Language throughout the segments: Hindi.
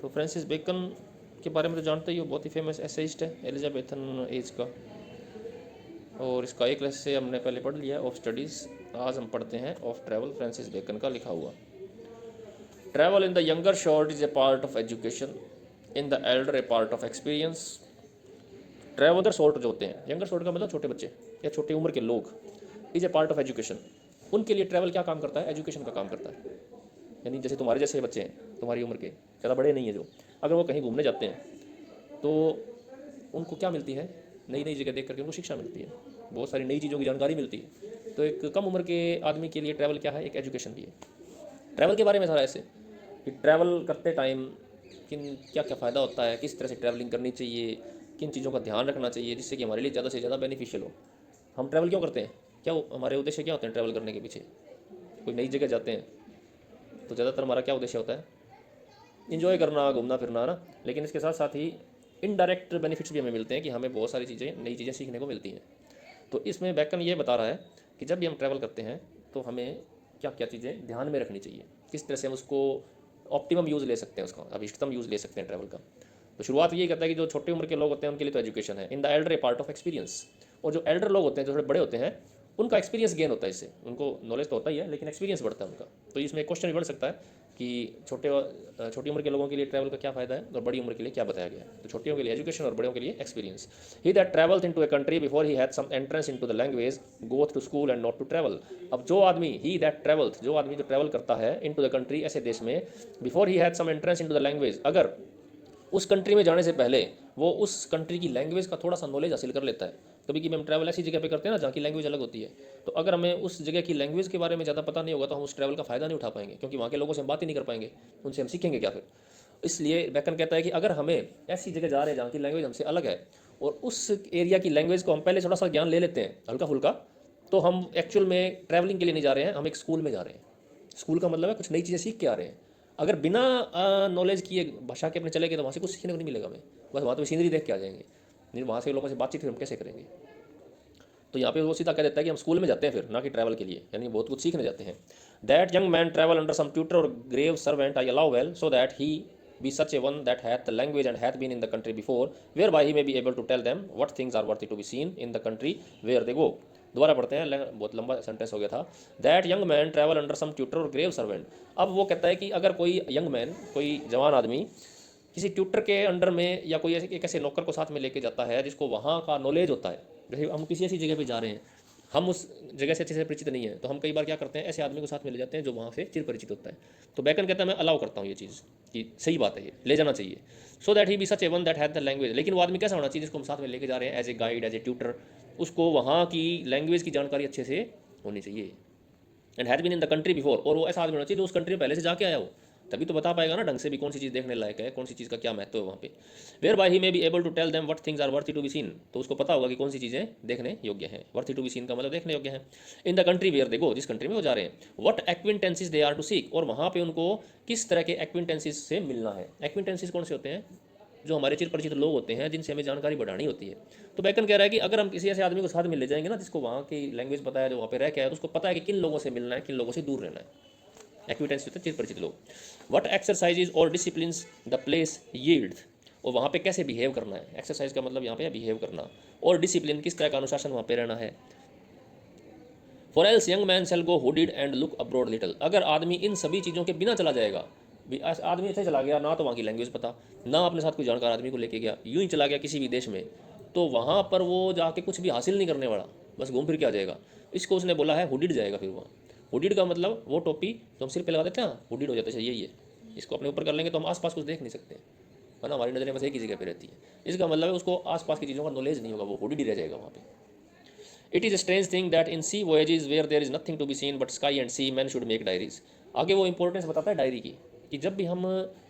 तो फ्रांसिस बेकन के बारे में तो जानते ही हो, बहुत ही फेमस एसेइस्ट है एलिजाबेथन एज का, और इसका एक लेसन से हमने पहले पढ़ लिया ऑफ स्टडीज़। आज हम पढ़ते हैं ऑफ ट्रैवल, फ्रांसिस बेकन का लिखा हुआ। Travel in the younger short is a part of education, in the Elder A part of experience. Traveller short जो होते हैं, यंगर शॉर्ट का मतलब छोटे बच्चे या छोटी उम्र के लोग, is a part of education, उनके लिए ट्रैवल क्या काम करता है, एजुकेशन का काम करता है। यानी जैसे तुम्हारे जैसे बच्चे हैं, तुम्हारी उम्र के, ज़्यादा बड़े नहीं है जो, अगर वो कहीं घूमने जाते हैं तो उनको क्या मिलती है, नई नई जगह देख करके उनको शिक्षा मिलती है, बहुत सारी नई चीज़ों की जानकारी मिलती है। तो एक कम उम्र के आदमी के लिए ट्रैवल क्या है, एक एजुकेशन भी है। ट्रैवल के बारे में सारा ऐसे कि ट्रैवल करते टाइम किन क्या क्या फ़ायदा होता है, किस तरह से ट्रैवलिंग करनी चाहिए, किन चीज़ों का ध्यान रखना चाहिए जिससे कि हमारे लिए ज़्यादा से ज़्यादा बेनिफिशियल हो। हम ट्रैवल क्यों करते हैं, क्या हमारे उद्देश्य क्या होते हैं ट्रैवल करने के पीछे। कोई नई जगह जाते हैं तो ज़्यादातर हमारा क्या उद्देश्य होता है, इन्जॉय करना, घूमना फिरना ना। लेकिन इसके साथ साथ ही इनडायरेक्ट बेनिफिट्स भी हमें मिलते हैं कि हमें बहुत सारी चीज़ें, नई चीज़ें सीखने को मिलती हैं। तो इसमें बैकन ये बता रहा है कि जब भी हम ट्रैवल करते हैं तो हमें क्या क्या चीज़ें ध्यान में रखनी चाहिए, किस तरह से हम उसको ऑप्टिमम यूज़ ले सकते हैं, उसका अभिष्टतम यूज़ ले सकते हैं ट्रैवल का। तो शुरुआत ये करता है कि जो छोटे उम्र के लोग होते हैं उनके लिए तो एजुकेशन है, in the Elder A part of experience. और जो एल्डर लोग होते हैं, जो थोड़े बड़े होते हैं, उनका एक्सपीरियंस गेन होता है इससे, उनको नॉलेज तो होता ही है लेकिन एक्सपीरियंस बढ़ता है उनका। तो इसमें एक क्वेश्चन भी बढ़ सकता है कि छोटी उम्र के लोगों के लिए ट्रैवल का क्या फ़ायदा है और बड़ी उम्र के लिए क्या बताया गया है। तो छोटियों के लिए एजुकेशन और बड़ों के लिए experience. He that travels into a country before he had some entrance into the language goeth to school and not to travel. अब जो आदमी, ही दैट ट्रैवल्स, जो आदमी जो ट्रैवल करता है इनटू द कंट्री, ऐसे देश में, before he had some entrance into the language, अगर उस कंट्री में जाने से पहले वो उस कंट्री की लैंग्वेज का थोड़ा सा नॉलेज हासिल कर लेता है। कभी कभी हम ट्रैवल ऐसी जगह पे करते हैं ना जहाँ की लैंग्वेज अलग होती है, तो अगर हमें उस जगह की लैंग्वेज के बारे में ज़्यादा पता नहीं होगा तो हम उस ट्रैवल का फ़ायदा नहीं उठा पाएंगे, क्योंकि वहाँ के लोगों से हम बात ही नहीं कर पाएंगे, उनसे हम सीखेंगे क्या फिर। इसलिए बैकन कहता है कि अगर हमें ऐसी जगह जा रहे हैं जहाँ की लैंग्वेज हमसे अलग है और उस एरिया की लैंग्वेज को हम पहले थोड़ा सा ज्ञान ले लेते हैं हल्का फुल्का, तो हम एक्चुअल में ट्रैवलिंग के लिए नहीं जा रहे हैं, हम एक स्कूल में जा रहे हैं। स्कूल का मतलब है कुछ नई चीज़ें सीख के आ रहे हैं। अगर बिना नॉलेज किए भाषा के अपने चले गए तो वहाँ से कुछ सीखने को नहीं मिलेगा हमें, बस वहाँ तो सीनरी देख के आ जाएंगे, नहीं वहाँ से लोगों से बातचीत फिर हम कैसे करेंगे। तो यहाँ पे वो सीधा कह देता है कि हम स्कूल में जाते हैं फिर, ना कि ट्रैवल के लिए, यानी बहुत कुछ सीखने जाते हैं। That young man travel under some tutor और grave servant I allow well, so that he be such a one that hath the language and hath been in the country before, whereby he may be able to tell them what things are worthy to be seen in the country where they go। दोबारा पढ़ते हैं, बहुत लंबा सेंटेंस हो गया था। That young man travel under some tutor और ग्रेव सर्वेंट। अब वो कहता है कि अगर कोई यंग मैन, कोई जवान आदमी किसी ट्यूटर के अंडर में या कोई एक ऐसे नौकर को साथ में लेके जाता है जिसको वहाँ का नॉलेज होता है, जैसे हम किसी ऐसी जगह पे जा रहे हैं, हम उस जगह से अच्छे से परिचित नहीं है, तो हम कई बार क्या करते हैं, ऐसे आदमी को साथ में ले जाते हैं जो वहाँ से चिर परिचित होता है। तो बैकन कहता है मैं अलाउ करता हूँ ये चीज़ कि सही बात है, ये ले जाना चाहिए। So that he be such a one that had the language. लेकिन वो आदमी कैसा होना चाहिए जिसको हम साथ में लेके जा रहे हैं as a guide, as a tutor, उसको वहाँ की लैंग्वेज की जानकारी अच्छे से होनी चाहिए। And has been in the country before, और वो ऐसा आदमी होना चाहिए जो उस कंट्री में पहले से जाके आया हो, तभी तो बता पाएगा ना ढंग से भी कौन सी चीज़ देखने लायक है, कौन सी चीज़ का क्या महत्व है वहाँ पे। Whereby he may be able to tell them what things are worthy to be seen, तो उसको पता होगा कि कौन सी चीज़ें देखने योग्य हैं। वर्थी टू बी सीन का मतलब देखने योग्य है। In the country where they go, जिस कंट्री में वो जा रहे हैं, what acquaintances they are to seek, और वहाँ पे उनको किस तरह के एक्विंटेंसिस से मिलना है। एक्विंटेंसिस कौन से होते हैं, जो हमारे चिर परिचित लोग होते हैं जिनसे हमें जानकारी बढ़ानी होती है। तो बैकन कह रहा है कि अगर हम किसी ऐसे आदमी को साथ में ले जाएंगे ना जिसको वहाँ की लैंग्वेज पता है, जो वहाँ पे रह के आया, तो उसको पता है कि किन लोगों से मिलना है, किन लोगों से दूर रहना है। एक्विटेंस होते हैं चिर परिचित लोग। वट एक्सरसाइजेज और डिसिप्लिन द प्लेस यील्ड, और वहाँ पे कैसे बिहेव करना है। एक्सरसाइज का मतलब यहाँ पे बिहेव करना, और डिसिप्लिन किस तरह का अनुशासन वहाँ पे रहना है। For else young man shall go hooded and look abroad little, अगर आदमी इन सभी चीज़ों के बिना चला जाएगा, आदमी ऐसे चला गया ना तो वहाँ की लैंग्वेज पता, ना अपने साथ कोई जानकार आदमी को लेके गया, यूं ही चला गया किसी भी देश में, तो वहाँ पर वो जाके कुछ भी हासिल नहीं करने वाला, बस घूम फिर के आ जाएगा। इसको उसने बोला है हुडिड जाएगा। फिर वहाँ हुडिड का मतलब वो टोपी जो हम सिर पे लगा देते हैं ना, हुडिड हो जाता है, यही है। इसको अपने ऊपर कर लेंगे तो हम आसपास कुछ देख नहीं सकते, है ना, हमारी नज़रें बस एक ही जगह पे रहती है। इसका मतलब है उसको आसपास की चीज़ों का नॉलेज नहीं होगा, वो हुडिड ही रह जाएगा वहाँ पे। It is a strange thing that in sea voyages where there is nothing to be seen but sky and sea man should make diaries. आगे वो इंपॉर्टेंस बताता है डायरी की, कि जब भी हम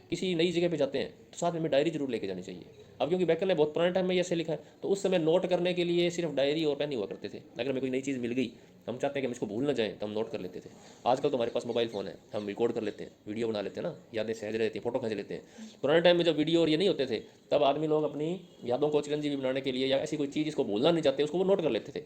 किसी नई जगह पे जाते हैं तो साथ में हमें डायरी जरूर लेके जानी चाहिए। अब क्योंकि बैकन ने बहुत पुराने टाइम में ऐसे लिखा है, तो उस समय नोट करने के लिए सिर्फ डायरी और पेन ही हुआ करते थे। अगर हमें कोई नई चीज़ मिल गई, हम चाहते हैं कि हम इसको भूल ना जाएँ, तो हम नोट कर लेते थे। आजकल तो हमारे पास मोबाइल फ़ोन है, हम रिकॉर्ड कर लेते हैं, वीडियो बना लेते हैं ना, यादें सहज रहती हैं, फोटो खींच लेते हैं। पुराने टाइम में जब वीडियो और ये नहीं होते थे, तब आदमी लोग अपनी यादों को चिरंजीवी बनाने के लिए या ऐसी कोई चीज़ जिसको भूलना नहीं चाहते उसको वो नोट कर लेते थे।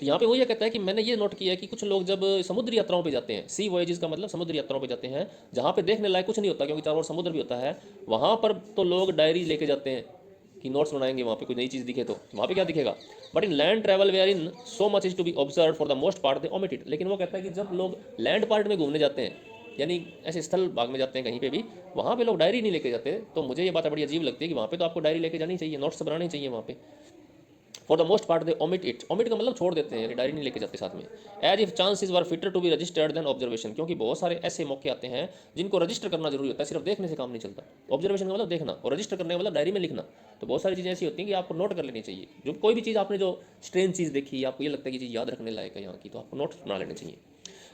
तो यहाँ पे वो ये कहता है कि मैंने ये नोट किया है कि कुछ लोग जब समुद्री यात्राओं पे जाते हैं, सी वॉयजेस का मतलब समुद्री यात्राओं पे जाते हैं, जहाँ पे देखने लायक कुछ नहीं होता क्योंकि चारों ओर समुद्र भी होता है, वहाँ पर तो लोग डायरी लेके जाते हैं कि नोट्स बनाएंगे, वहाँ पे कोई नई चीज़ दिखे तो वहाँ पे क्या दिखेगा। But in land travel wherein so much is to be observe for the most part they omit it. लेकिन वो कहता है कि जब लोग लैंड पार्ट में घूमने जाते हैं, यानी ऐसे स्थल भाग में जाते हैं कहीं पे भी, वहाँ पे लोग डायरी नहीं लेके जाते। तो मुझे ये बात बड़ी अजीब लगती है कि वहाँ पे तो आपको डायरी लेके जानी चाहिए, नोट्स बनाने चाहिए वहाँ पे। For the most part they omit it, omit का मतलब छोड़ देते हैं, यानी डायरी नहीं लेके जाते साथ में। As if chances were fitter to be registered than observation, क्योंकि बहुत सारे ऐसे मौके आते हैं जिनको रजिस्टर करना जरूरी होता है, सिर्फ देखने से काम नहीं चलता। ऑब्जर्वेशन का मतलब देखना, और रजिस्टर करने का मतलब डायरी में लिखना। तो बहुत सारी चीज़ें ऐसी होती हैं कि आपको नोट कर लेनी चाहिए। जो कोई भी चीज़ आपने जो स्ट्रेंज चीज़ देखी, आपको ये लगता है कि चीज़ याद रखने लायक है यहाँ की, तो आपको नोट्स बना लेने चाहिए।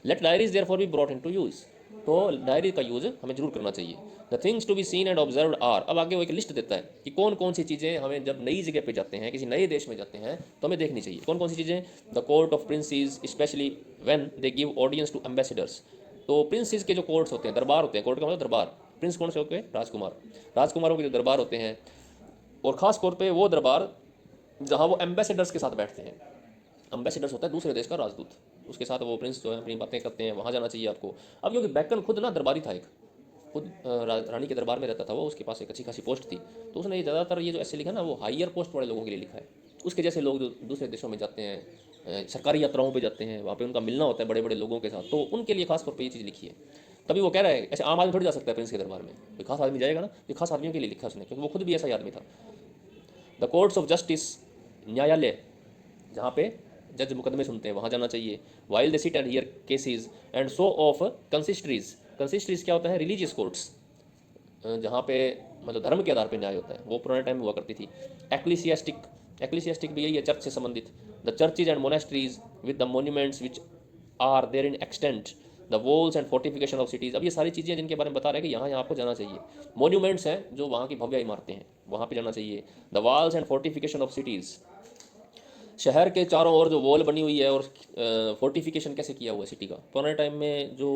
Let diaries therefore be brought in to use, तो डायरी का यूज़ हमें जरूर करना चाहिए। The things to be seen and observed are, अब आगे वो एक लिस्ट देता है कि कौन कौन सी चीज़ें हमें जब नई जगह पे जाते हैं, किसी नए देश में जाते हैं, तो हमें देखनी चाहिए। कौन कौन सी चीज़ें? The court of princes specially when they give audience to ambassadors, तो प्रिंसेस के जो कोर्ट्स होते हैं, दरबार होते हैं, कोर्ट का मतलब दरबार, प्रिंस कौन से होते हैं? राजकुमार, राजकुमारों के जो दरबार होते हैं, और ख़ास तौर पे वो दरबार जहाँ वो एम्बेसडर्स के साथ बैठते हैं। एम्बेसडर्स होता है दूसरे देश का राजदूत, उसके साथ वो प्रिंस जो है अपनी बातें करते हैं, वहाँ जाना चाहिए आपको। अब क्योंकि बैकन खुद ना दरबारी था, एक खुद रानी के दरबार में रहता था वो, उसके पास एक अच्छी खासी पोस्ट थी, तो उसने ये ज़्यादातर ये जो ऐसे लिखा ना, वो हायर पोस्ट वाले लोगों के लिए लिखा है। उसके जैसे लोग जो दूसरे देशों में जाते हैं, सरकारी यात्राओं पे जाते हैं, वहाँ पे उनका मिलना होता है बड़े बड़े लोगों के साथ, तो उनके लिए खास तौर पे ये चीज़ लिखी है। तभी वो कह रहा है, ऐसे आम आदमी थोड़ी जा सकता है प्रिंस के दरबार में, कोई खास आदमी जाएगा ना, ये खास आदमियों के लिए लिखा उसने, क्योंकि वो खुद भी ऐसा ही आदमी था। द कोर्ट्स ऑफ जस्टिस, न्यायालय जहाँ पे जज मुकदमे सुनते हैं, वहाँ जाना चाहिए। While they sit and hear cases and so of consistories, consistories क्या होता है? रिलीजियस कोर्ट्स, जहाँ पे मतलब धर्म के आधार पर न्याय होता है, वो पुराने टाइम में हुआ करती थी। एक्लिसियास्टिक, एक्लिसियास्टिक भी यही है, चर्च से संबंधित। The churches and monasteries with the monuments which are there in extant, the walls and fortification of cities. अब ये सारी चीज़ें जिनके बारे में बता रहे हैं कि यहाँ यहाँ आपको जाना चाहिए। मोन्यूमेंट्स हैं जो वहाँ की भव्य इमारतें हैं, वहाँ पे जाना चाहिए। The walls and fortification of cities, शहर के चारों ओर जो वॉल बनी हुई है, और फोर्टिफिकेशन कैसे किया हुआ है सिटी का। पुराने टाइम में जो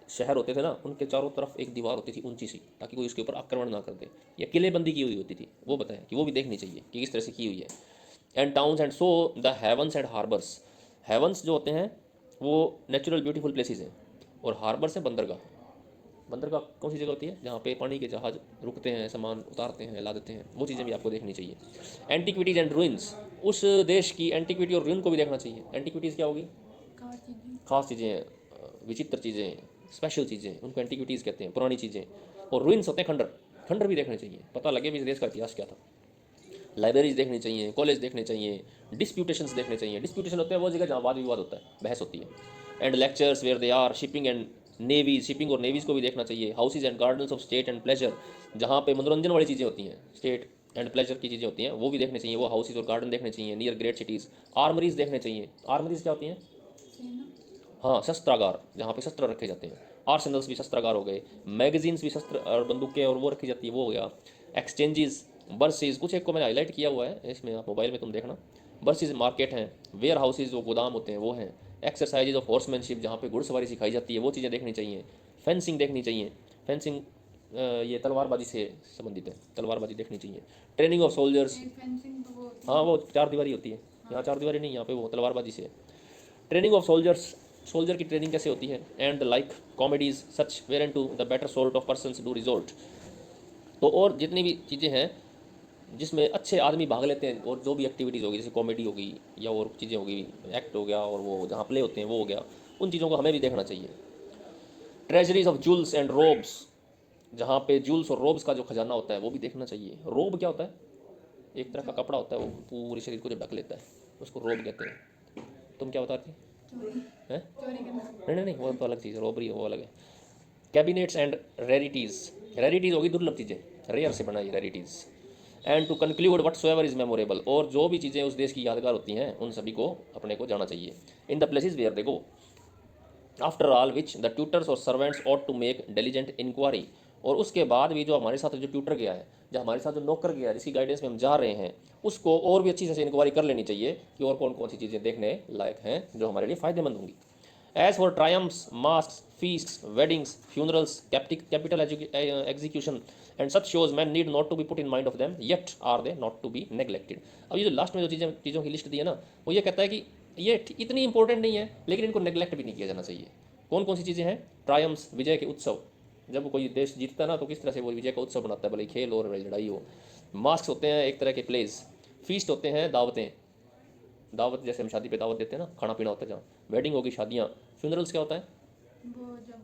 शहर होते थे ना, उनके चारों तरफ एक दीवार होती थी ऊंची सी, ताकि कोई उसके ऊपर आक्रमण ना कर दे, या किलेबंदी की हुई होती थी, वो बताया कि वो भी देखनी चाहिए कि किस तरह से की हुई है। And towns and so the havens and harbours, havens जो होते हैं वो नेचुरल ब्यूटीफुल प्लेसेस हैं, और हार्बर्स है बंदरगाह। बंदरगाह कौन सी जगह होती है? जहाँ पे पानी के जहाज रुकते हैं, सामान उतारते हैं, ला देते हैं, वो चीज़ें भी आपको देखनी चाहिए। एंटिक्विटीज़ एंड रूइंस, उस देश की एंटिक्विटी और रूइन को भी देखना चाहिए। एंटिक्विटीज़ क्या होगी? खास चीज़ें, विचित्र चीज़ें, स्पेशल चीज़ें, उनको एंटिक्विटीज़ कहते हैं, पुरानी चीज़ें। और रूइंस होते हैं खंडर, खंडर भी देखने चाहिए, पता लगे भी इस देश का इतिहास क्या था। लाइब्रेरीज देखनी चाहिए, कॉलेज देखने चाहिए, डिस्प्यूटेशंस देखने चाहिए। डिस्प्यूटेशन होते हैं वो जगह जहाँ वाद विवाद होता है, बहस होती है। And lectures where they are shipping and navies, shipping और नेवीज़ को भी देखना चाहिए। Houses and gardens of state and pleasure, जहाँ पे मनोरंजन वाली चीज़ें होती हैं, स्टेट एंड प्लेजर की चीज़ें होती हैं, वो भी देखने चाहिए, वो हाउसेज और गार्डन देखने चाहिए। नियर ग्रेट सिटीज़, आर्मरीज देखने चाहिए। आर्मरीज क्या होती हैं? हाँ, शस्त्रागार, जहाँ पे शस्त्र रखे जाते हैं। आर्सेनल्स भी शस्त्रागार हो गए। मैगजीन्स भी शस्त्र और बंदूकें और वो रखी जाती है, वो हो गया। एक्सचेंजेस, बर्सेज, कुछ एक को मैंने हाईलाइट किया हुआ है इसमें, आप मोबाइल में तुम देखना। बर्सेज मार्केट हैं। वेयर हाउसेज, जो गोदाम होते हैं वो हैं। एक्सरसाइजेज ऑफ हॉर्समैनशिप, जहाँ पे घुड़सवारी सिखाई जाती है, वो चीज़ें देखनी चाहिए। फेंसिंग देखनी चाहिए। फेंसिंग ये तलवारबाजी से संबंधित है, तलवारबाजी देखनी चाहिए। ट्रेनिंग ऑफ सोल्जर्स, हाँ वो चार दीवारी होती है, यहाँ चार दीवारी नहीं, यहाँ पे वो तलवारबाजी से है। ट्रेनिंग ऑफ सोल्जर्स, सोल्जर की ट्रेनिंग कैसे होती है। And the like comedies such where and to the better sort of persons do resort, तो और जितनी भी चीज़ें हैं जिसमें अच्छे आदमी भाग लेते हैं, और जो भी एक्टिविटीज़ होगी, जैसे कॉमेडी होगी या और चीज़ें होगी, एक्ट हो गया, और वो जहाँ प्ले होते हैं वो हो गया, उन चीज़ों को हमें भी देखना चाहिए। Treasuries of jewels and robes, जहाँ पे जूल्स और रोब्स का जो खजाना होता है वो भी देखना चाहिए। रोब क्या होता है? एक तरह का कपड़ा होता है, वो पूरे शरीर को जो ढक लेता है, उसको रोब कहते हैं। तुम क्या बताती हैं? नहीं नहीं, वो तो अलग चीज़ है, रोबरी वो अलग है। कैबिनेट्स एंड रेरिटीज़, रेरिटीज़ होगी दुर्लभ चीज़ें, रेयर से बनाई rarities. And to conclude whatsoever is memorable, और जो भी चीज़ें उस देश की यादगार होती हैं उन सभी को अपने को जाना चाहिए। In the places where they go, after all which the tutors और servants ought to make diligent inquiry, और उसके बाद भी जो हमारे साथ जो ट्यूटर गया है, जो हमारे साथ जो नौकर गया है, जिसकी गाइडेंस में हम जा रहे हैं, उसको और भी अच्छी से इंक्वायरी कर लेनी चाहिए कि और कौन कौन सी चीज़ें देखने लायक हैं जो हमारे लिए फ़ायदेमंद होंगी। As for triumphs, masks, feasts, weddings, funerals, capital execution, and such shows, men need not to be put in mind of them, yet are they not to be neglected। अब ये जो लास्ट में जो चीज़ों की लिस्ट दी है ना, वो ये कहता है कि ये इतनी इंपॉर्टेंट नहीं है, लेकिन इनको नेग्लेक्ट भी नहीं किया जाना चाहिए। कौन कौन सी चीज़ें हैं? ट्रायम्स, विजय के उत्सव, जब कोई देश जीतता है ना तो किस तरह से वो विजय का उत्सव बनाता है, भले खेल और लड़ाई हो। मास्क होते हैं एक तरह के प्लेस। फीस्ट होते हैं दावतें, दावत जैसे हम शादी पे दावत देते हैं ना, खाना पीना होता है जहाँ। वेडिंग होगी, शादियाँ। फ्यूनरल्स क्या होता है?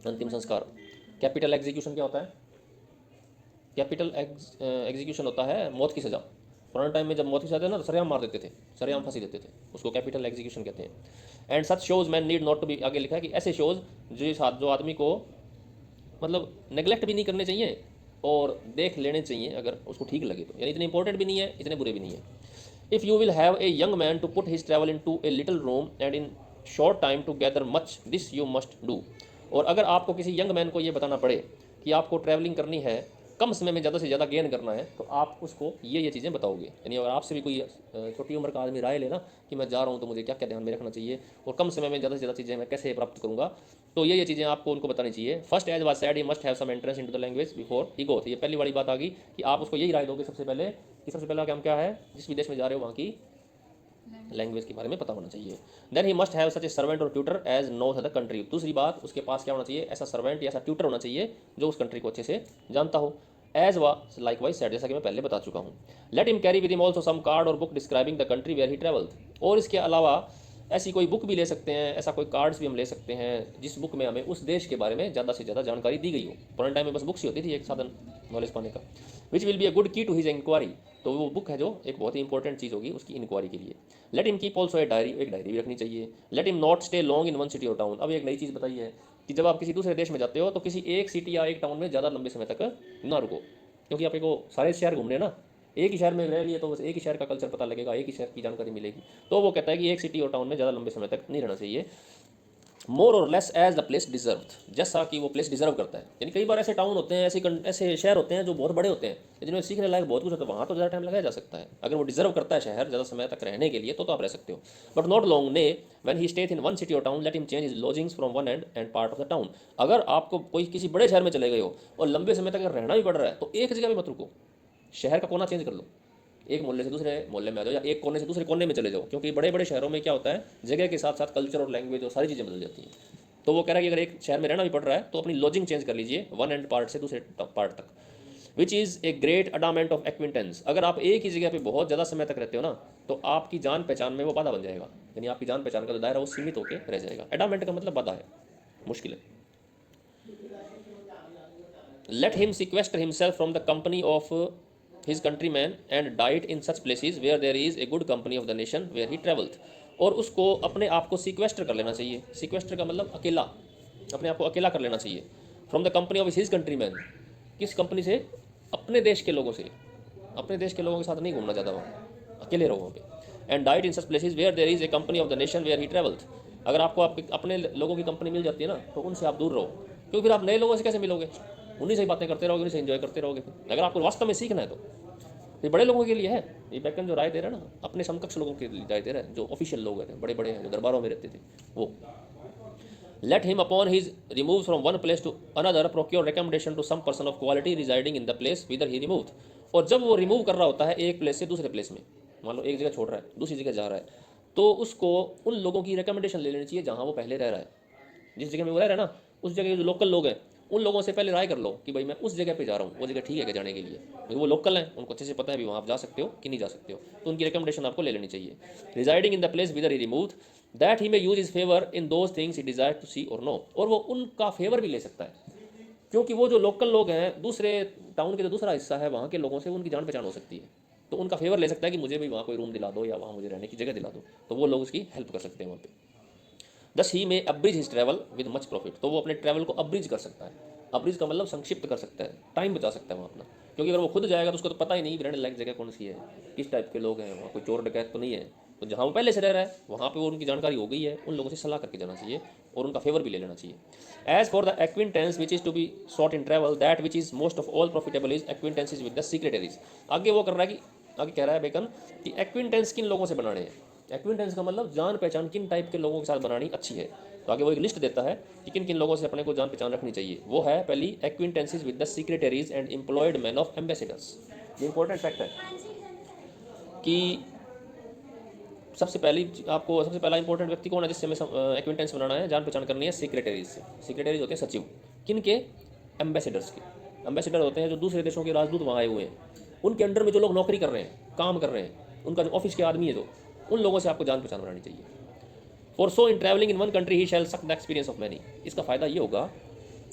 अंतिम संस्कार। कैपिटल एग्जीक्यूशन क्या होता है? कैपिटल एग्जीक्यूशन होता है मौत की सज़ा। पुराने टाइम में जब मौत की सज़ा ना तो सरेआम मार देते थे, सरेआम फांसी देते थे, उसको कैपिटल एग्जीक्यूशन कहते हैं। And such shows man need not to be, आगे लिखा है कि ऐसे शोज जो आदमी को मतलब नेग्लेक्ट भी नहीं करने चाहिए और देख लेने चाहिए अगर उसको ठीक लगे तो, यानी इतने इंपॉर्टेंट भी नहीं है, इतने बुरे भी नहीं है। If you will have a young man to put his travel into a little room and in short time to gather much, this you must do. और अगर आपको किसी यंग मैन को ये बताना पड़े कि आपको ट्रैवलिंग करनी है, कम समय में ज़्यादा से ज़्यादा गेन करना है, तो आप उसको ये चीज़ें बताओगे। यानी अगर आपसे भी कोई छोटी उम्र का आदमी राय लेना कि मैं जा रहा हूँ तो मुझे क्या क्या ध्यान में रखना चाहिए और कम समय में ज़्यादा से ज़्यादा चीज़ें मैं कैसे प्राप्त करूँगा, तो ये चीज़ें आपको उनको बतानी चाहिए। First as was said he must have some entrance into the language before he go. ये पहली वाली बात आ गई कि आप उसको यही राय दोगे सबसे पहले कि सबसे पहला काम क्या है, जिस विदेश में जा रहे हो वहाँ की लैंग्वेज के बारे में पता होना चाहिए। Then he must have such a servant और tutor as knows the country. दूसरी बात, उसके पास क्या होना चाहिए? ऐसा सर्वेंट या ऐसा ट्यूटर होना चाहिए जो उस कंट्री को अच्छे से जानता हो। एज वा लाइक वाइज सेड, जैसा कि मैं पहले बता चुका हूँ। Let him carry with him also some card और book describing the country where he travelled. और इसके अलावा ऐसी कोई बुक भी ले सकते हैं, ऐसा कोई कार्ड्स भी हम ले सकते हैं जिस बुक में हमें उस देश के बारे में ज़्यादा से ज़्यादा जानकारी दी गई हो। पुराने टाइम में बस बुक्स ही होती थी एक साधन नॉलेज पाने का। Which will be a good की टू हिज इंक्वायरी। तो वो बुक है जो एक बहुत ही इंपॉर्टेंट चीज़ होगी उसकी इंक्वायरी के लिए। Let him keep also a diary, एक डायरी भी रखनी चाहिए। Let him not stay long in one city और टाउन। अब एक नई चीज़ बताई है कि जब आप किसी दूसरे देश में जाते हो तो किसी एक सिटी या एक टाउन में ज़्यादा लंबे समय तक ना रुको, क्योंकि आप को सारे शहर घूमने ना, एक ही शहर में रह लिए तो बस एक ही शहर का कल्चर पता लगेगा, एक ही शहर की जानकारी मिलेगी। तो वो कहता है कि एक सिटी और टाउन में ज़्यादा लंबे समय तक नहीं रहना चाहिए। मोर और less as the place deserve, जैसा कि वो प्लेस डिजर्व करता है। यानी कई बार ऐसे टाउन होते हैं, ऐसे शहर होते हैं जो बहुत बड़े होते हैं जिनमें सीखने लायक बहुत कुछ होता है, वहाँ तो ज़्यादा टाइम लगाया जा सकता है। अगर वो डिजर्व करता है शहर ज़्यादा समय तक रहने के लिए तो आप रह सकते हो, but not long. Nay when he stayeth in one city और town let him change his lodgings from one end part of the town. अगर आपको कोई किसी बड़े शहर में चले गए हो और लंबे समय तक अगर रहना भी पड़ रहा है तो एक जगह भी मत रुको, शहर का कोना चेंज कर लो, एक मोहल्ले से दूसरे मोहल्ले में आ जाओ या एक कोने से दूसरे कोने में चले जाओ, क्योंकि बड़े बड़े शहरों में क्या होता है जगह के साथ साथ कल्चर और लैंग्वेज और सारी चीज़ें बदल जाती हैं। तो वो कह रहा है कि अगर एक शहर में रहना भी पड़ रहा है तो अपनी लॉजिंग चेंज कर लीजिए वन एंड पार्ट से दूसरे पार्ट तक। Which is a great adamant of acquaintance. अगर आप एक ही जगह पे बहुत ज़्यादा समय तक रहते हो ना तो आपकी जान पहचान में वो बाधा बन जाएगा, यानी आपकी जान पहचान का जो दायरा वो सीमित होकर रह जाएगा। अडामेंट का मतलब बाधा है, मुश्किल है। Let him sequester himself from the company of his countryman and diet in such places where there is a good company of the nation where he travelled. और उसको अपने आप को सिक्वेस्टर कर लेना चाहिए। सिक्वेस्टर का मतलब अकेला, अपने आप को अकेला कर लेना चाहिए। From the company of his countryman, किस कंपनी से? अपने देश के लोगों से। अपने देश के लोगों के साथ नहीं घूमना ज़्यादा, वहाँ अकेले रहो वहाँ पे। And diet in such places where there is a company of the nation where he travelled. अगर आपको आपके अपने लोगों की कंपनी मिल जाती है ना तो उनसे आप दूर रहो, क्योंकि फिर आप नए लोगों से कैसे मिलोगे? उन्हीं से ही बातें करते रहोगे, उन्हीं से एंजॉय करते रहोगे। अगर आपको वास्तव में सीखना है तो ये बड़े लोगों के लिए है। ये बैकन जो राय दे रहा है ना, अपने समकक्ष लोगों के लिए राय दे रहा है, जो ऑफिशियल लोग हैं, बड़े बड़े हैं, जो दरबारों में रहते थे वो। Let him upon his remove from one place to another procure recommendation to some person of quality residing in the place whither he remove. और जब वो रिमूव कर रहा होता है एक प्लेस से दूसरे प्लेस में, मान लो एक जगह छोड़ रहा है दूसरी जगह जा रहा है, तो उसको उन लोगों की रिकमेंडेशन ले लेनी चाहिए जहाँ वो पहले रह रहा है। जिस जगह में वो रह रहा है ना, उस जगह के जो लोकल लोग हैं उन लोगों से पहले राय कर लो कि भाई मैं उस जगह पे जा रहा हूँ, वो जगह ठीक है क्या जाने के लिए, क्योंकि वो लोकल हैं, उनको अच्छे से पता है भी वहाँ आप जा सकते हो कि नहीं जा सकते हो, तो उनकी रिकमेंडेशन आपको ले लेनी चाहिए। Residing in the place whither he remove that he may use his favour in those things he desire to see और नो। और वो उनका फेवर भी ले सकता है, क्योंकि वो जो लोकल लोग हैं दूसरे टाउन के जो दूसरा हिस्सा है वहाँ के लोगों से उनकी जान पहचान हो सकती है, तो उनका फेवर ले सकता है कि मुझे भी वहाँ कोई रूम दिला दो या वहाँ मुझे रहने की जगह दिला दो, तो वो लोग उसकी हेल्प कर सकते हैं वहाँ पे। दस ही में abridge his travel with much profit. तो वो अपने ट्रैवल को अब्रिज कर सकता है। अब्रिज का मतलब संक्षिप्त कर सकता है, टाइम बचा सकता है वहाँ अपना, क्योंकि अगर वो खुद जाएगा तो उसको तो पता ही नहीं रहने लायक जगह कौन सी है, किस टाइप के लोग हैं वहाँ, कोई चोर डकैत तो नहीं है। तो जहाँ वो पहले से रह रहा है वहाँ पे वो उनकी जानकारी हो गई है, उन लोगों से सलाह करके जाना चाहिए और उनका फेवर भी ले लेना चाहिए। As for the acquaintance which is to be sought in travel that which is most of all profitable is acquaintances with the secretaries. आगे वो कर रहा है कि आगे कह रहा है बेकन कि एक्विंटेंस किन लोगों से बनाने हैं। एक्विंटेंस का मतलब जान पहचान किन टाइप के लोगों के साथ बनानी अच्छी है। तो आगे वो एक लिस्ट देता है कि किन किन लोगों से अपने को जान पहचान रखनी चाहिए। वो है पहली, acquaintances with the secretaries and employed man of ambassadors. ये इंपॉर्टेंट फैक्ट है कि सबसे पहला इंपॉर्टेंट व्यक्ति कौन है जिससे हमें एक्विंटेंस बनाना है, जान पहचान करनी है, सेक्रेटरीज से। सेक्रेटरीज होते हैं सचिव, किन के? एम्बेसडर्स के। एम्बेसडर होते हैं जो दूसरे देशों के राजदूत वहाँ आए हुए हैं, उनके अंडर में जो लोग नौकरी कर रहे हैं, काम कर रहे हैं, उनका जो ऑफिस के आदमी है जो, उन लोगों से आपको जान पहचान बनानी चाहिए। For so in travelling in one country he shall suck the experience of many. इसका फ़ायदा ये होगा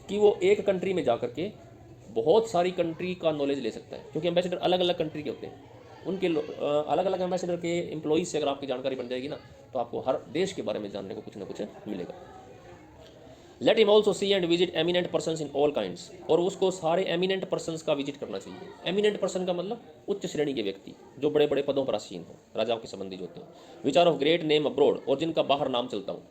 कि वो एक कंट्री में जा करके बहुत सारी कंट्री का नॉलेज ले सकता है, क्योंकि एम्बेसडर अलग अलग कंट्री के होते हैं। उनके अलग अलग एम्बेसडर के एम्प्लॉइज से अगर आपकी जानकारी बन जाएगी ना, तो आपको हर देश के बारे में जानने को कुछ ना कुछ मिलेगा। Let him also see and visit eminent persons in all kinds. और उसको सारे एमिनेंट पर्सन्स का विजिट करना चाहिए। एमिनेंट पर्सन का मतलब उच्च श्रेणी के व्यक्ति, जो बड़े बड़े पदों पर आसीन हो, राजाओं के संबंधी जो होते हैं। Which are of great name abroad, और जिनका बाहर नाम चलता हो,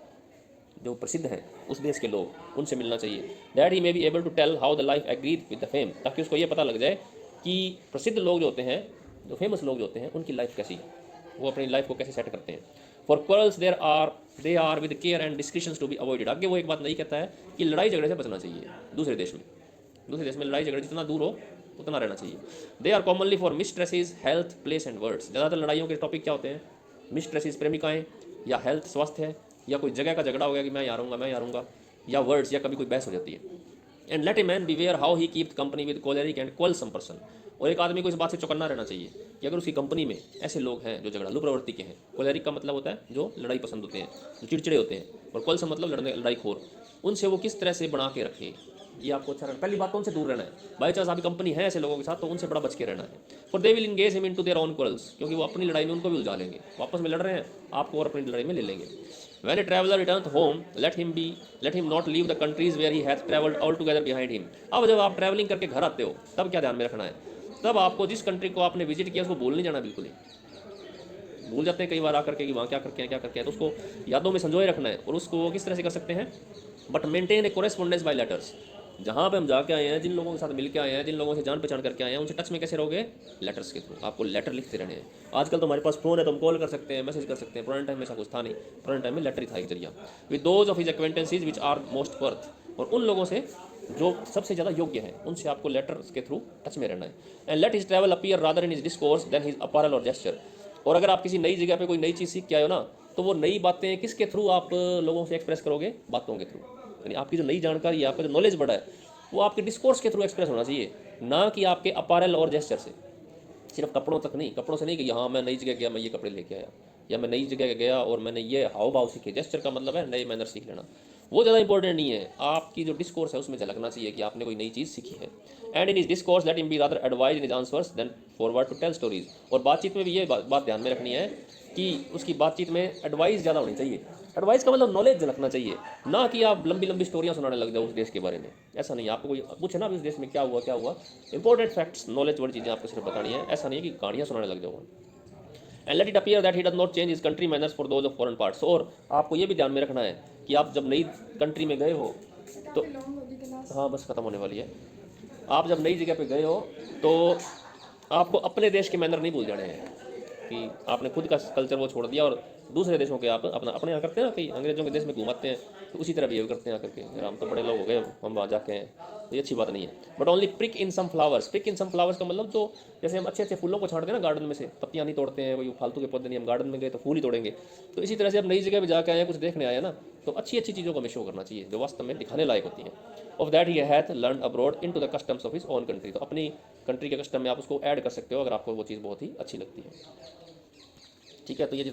जो प्रसिद्ध हैं उस देश के लोग, उनसे मिलना चाहिए। That he may be able to tell how the life agreed with the fame, ताकि उसको ये पता लग जाए कि प्रसिद्ध लोग जो होते हैं, जो फेमस लोग जो होते हैं, उनकी लाइफ कैसी है, वो अपनी लाइफ को कैसे सेट करते हैं। For quarrels they are with care and discretions to be avoided. आगे वो एक बात नहीं कहता है कि लड़ाई झगड़े से बचना चाहिए। दूसरे देश में लड़ाई झगड़े जितना दूर हो उतना रहना चाहिए। They are commonly for mistresses, health, place and words. ज़्यादातर लड़ाइयों के टॉपिक क्या होते हैं? मिस्ट्रेसेस प्रेमिकाएँ, या हेल्थ स्वास्थ्य है, या कोई जगह का झगड़ा हो गया कि मैं यहाँ रहूँगा, या वर्ड्स, या कभी कोई बहस हो जाती है। And let a man beware how he keep company with choleric and quarrelsome person. और एक आदमी को इस बात से चौकन्ना रहना चाहिए कि अगर उसकी कंपनी में ऐसे लोग हैं जो झगड़ालू प्रवृत्ति के हैं। कोलेरिक का मतलब होता है जो लड़ाई पसंद होते हैं, जो चिड़चिड़े होते हैं, और क्वेलसम मतलब लड़ाई खोर। उनसे वो किस तरह से बना के रखे, ये आपको अच्छा रहना। पहली बात तो उनसे दूर रहना है। बाई चांस आपकी कंपनी है ऐसे लोगों के साथ, तो उनसे बड़ा बच के रहना है। For they will engage him into their own quarrels, क्योंकि वो अपनी लड़ाई में उनको भी उलझा लेंगे। आपस में लड़ रहे हैं, आपको और अपनी लड़ाई में ले लेंगे। When a traveler returns home, let him not leave the countries where he hath travelled altogether behind him. अब जब आप ट्रैवलिंग करके घर आते हो, तब क्या ध्यान में रखना है? तब आपको जिस कंट्री को आपने विजिट किया उसको भूल नहीं जाना, बिल्कुल ही भूल जाते हैं कई बार आकर के कि वहाँ क्या करके हैं, तो उसको यादों में संजोए रखना है। और उसको किस तरह से कर सकते हैं? But maintain a correspondence by letters. जहाँ पे हम जाके आए हैं, जिन लोगों के साथ मिल के आए हैं, जिन लोगों से जान पहचान करके आए हैं, उनसे टच में कैसे रहोगे? लेटर्स के थ्रू। आपको लेटर लिखते रहने हैं। आजकल तो हमारे पास फ़ोन है, तो हम कॉल कर सकते हैं, मैसेज कर सकते हैं। पुराने टाइम में ऐसा कुछ था नहीं। पुराने टाइम में लेटर ही था एक जरिया। With those of his acquaintances which are most worth, और उन लोगों से जो सबसे ज़्यादा योग्य हैं, उनसे आपको लेटर्स के थ्रू टच में रहना है। And let his travel appear rather in his discourse than his apparel और जेस्चर। और अगर आप किसी नई जगह पे कोई नई चीज़ सीख के आए हो ना, तो वो नई बातें किसके थ्रू आप लोगों से एक्सप्रेस करोगे? बातों के थ्रू। यानी आपकी जो नई जानकारी है, आपका जो नॉलेज बढ़ा है, वो आपके डिस्कोर्स के थ्रू एक्सप्रेस होना चाहिए, ना कि आपके अपैरल और जेस्चर से। सिर्फ कपड़ों तक नहीं, कपड़ों से नहीं कि हाँ मैं नई जगह गया, मैं ये कपड़े लेके आया, या मैं नई जगह गया और मैंने ये हाव भाव सीखे। जेस्चर का मतलब है नए मैनर सीख लेना, वो ज़्यादा इंपॉर्टेंट नहीं है। आपकी जो डिस्कोर्स है उसमें झलकना चाहिए कि आपने कोई नई चीज़ सीखी है। And in his discourse let him be rather advise in his answers than forward to tell stories. और बातचीत में भी ये बात ध्यान में रखनी है कि उसकी बातचीत में एडवाइस ज़्यादा होनी चाहिए। एडवाइस का मतलब नॉलेज झलकना चाहिए, ना कि आप लंबी लंबी स्टोरियाँ सुनाने लग जाओ उस देश के बारे में। ऐसा नहीं है। आपको कोई पूछे ना उस देश में क्या हुआ, इंपॉर्टेंट फैक्ट्स, नॉलेज वाली चीज़ें आपको सिर्फ बतानी है। ऐसा नहीं है कि कहानियाँ सुनाने लग जाओ। And let it appear that he does not change his country manners for those of foreign parts. और आपको ये भी ध्यान में रखना है कि आप जब नई कंट्री में गए हो तो, हाँ बस ख़त्म होने वाली है। आप जब नई जगह पे गए हो तो आपको अपने देश के मैनर नहीं भूल जाने हैं, कि आपने खुद का कल्चर वो छोड़ दिया और दूसरे देशों के आप अपने यहाँ करते हैं ना, कई अंग्रेजों के देश में घुमाते हैं, तो उसी तरह बिहेव करते हैं आकर के। हम तो बड़े लोग हो गए, हम वहाँ जाके हैं, तो ये अच्छी बात नहीं है। But only prick in some flowers. Prick in some flowers का मतलब जो, जैसे हम अच्छे अच्छे फूलों को छांटते हैं ना गार्डन में से, पत्तियाँ नहीं तोड़ते हैं, वही फालतू के पौधे नहीं। हम गार्डन में गए तो फूल ही तोड़ेंगे। तो इसी तरह से अब नई जगह पर जाके आए हैं, कुछ देखने आए ना, तो अच्छी अच्छी चीज़ों को हमें शो करना चाहिए जो वास्तव में दिखाने लायक होती हैं। Of that he hath learn abroad into the customs of his own country. तो अपनी कंट्री के कस्टम में आप उसको ऐड कर सकते हो अगर आपको वो चीज़ बहुत ही अच्छी लगती है। ठीक है, तो ये